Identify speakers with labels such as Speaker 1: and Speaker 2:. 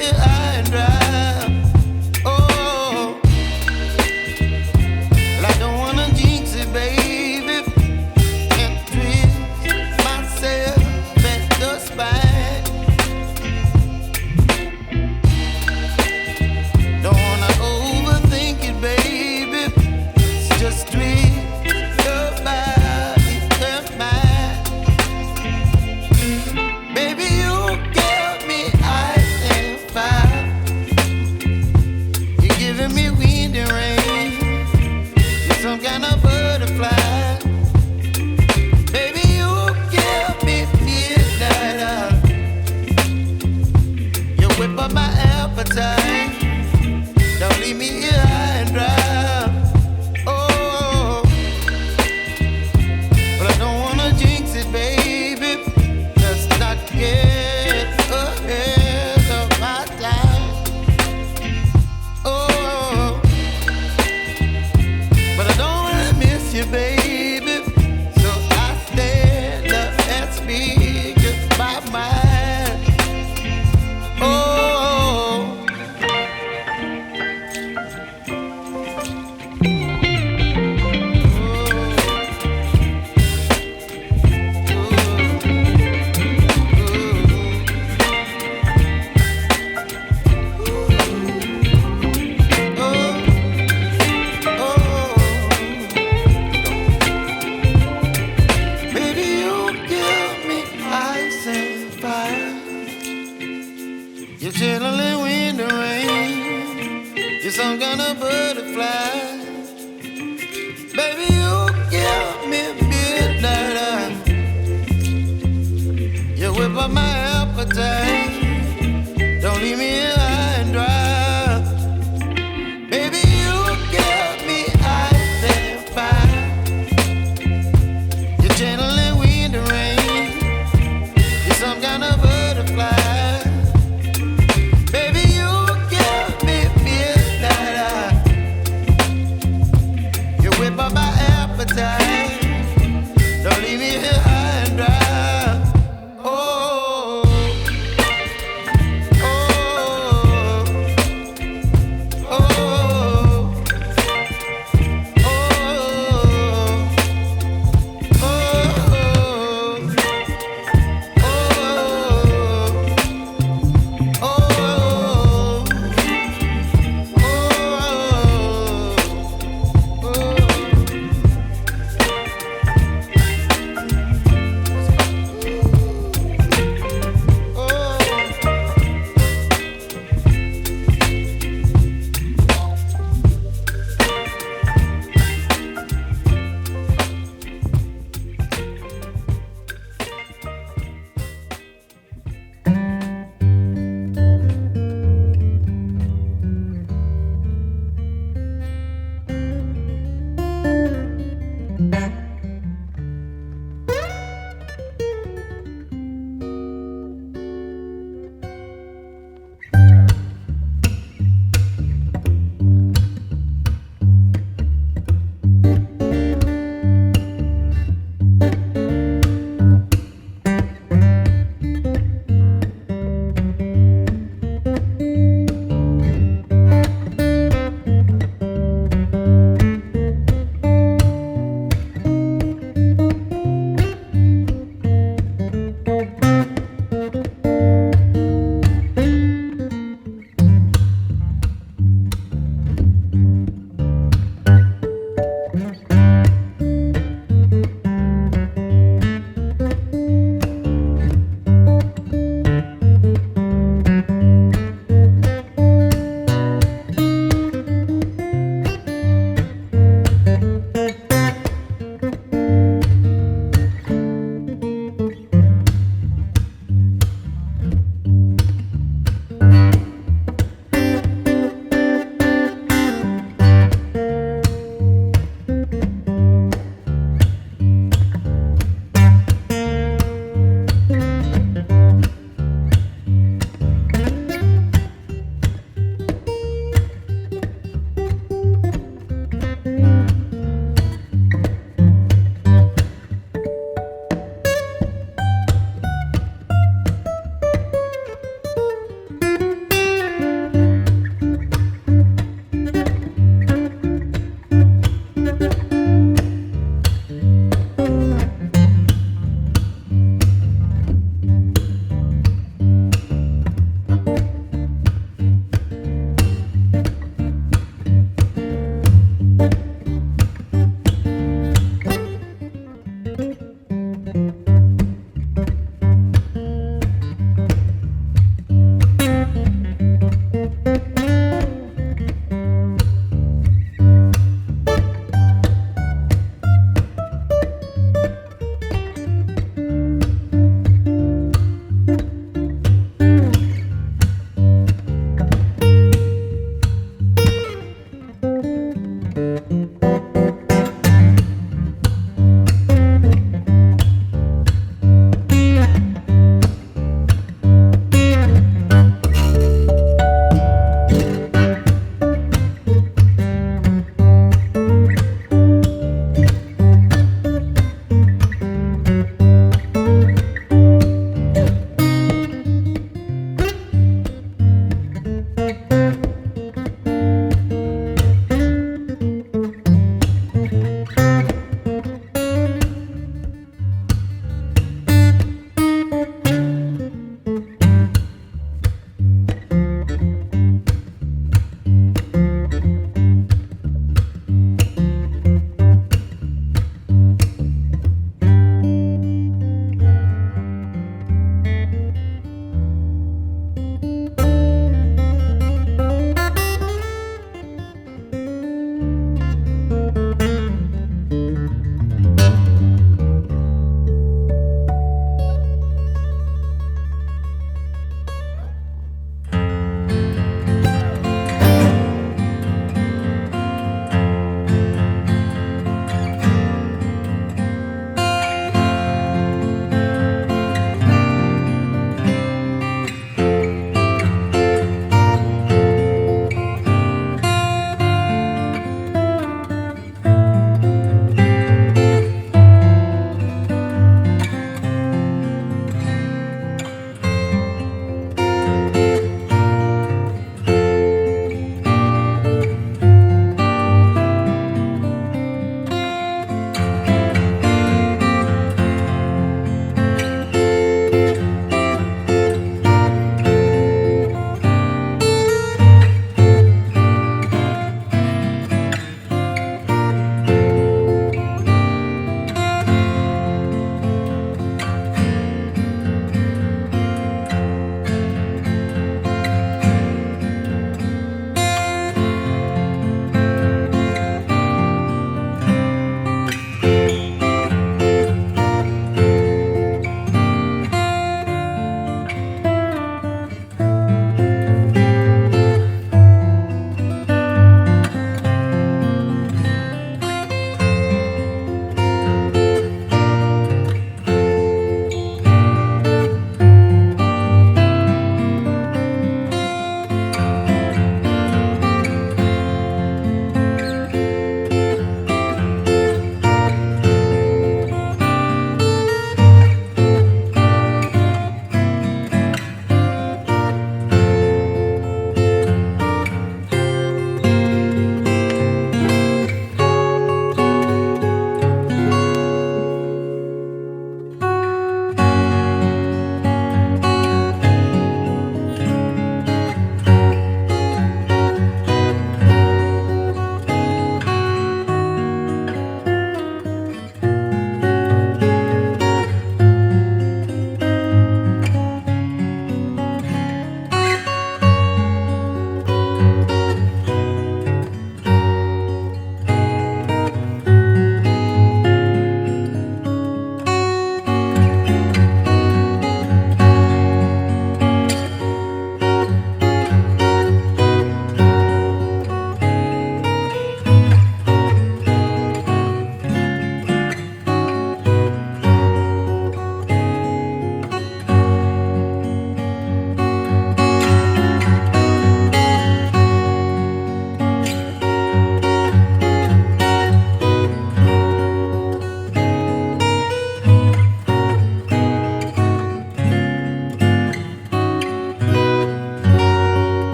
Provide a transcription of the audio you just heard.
Speaker 1: here high and dry. Oh, well, I don't wanna jinx it, baby, and twist myself at the spine. Don't wanna overthink it, baby. It's just twist your body and mine. Baby, you give me ice and fire. You're giving me wind and rain. You're some kind of butterfly. Baby, you give me midnight. You whip up my appetite. Don't leave me here high and dry. Oh, but I don't wanna jinx it, baby. Let's not get ahead of my time. Oh, but I don't wanna miss you, baby. So I stand up and speak my mind. Oh. Baby, you give me ice and fire. You're chilling wind and rain. You're some kind of butterfly. Baby, you give me midnight. You whip up my appetite.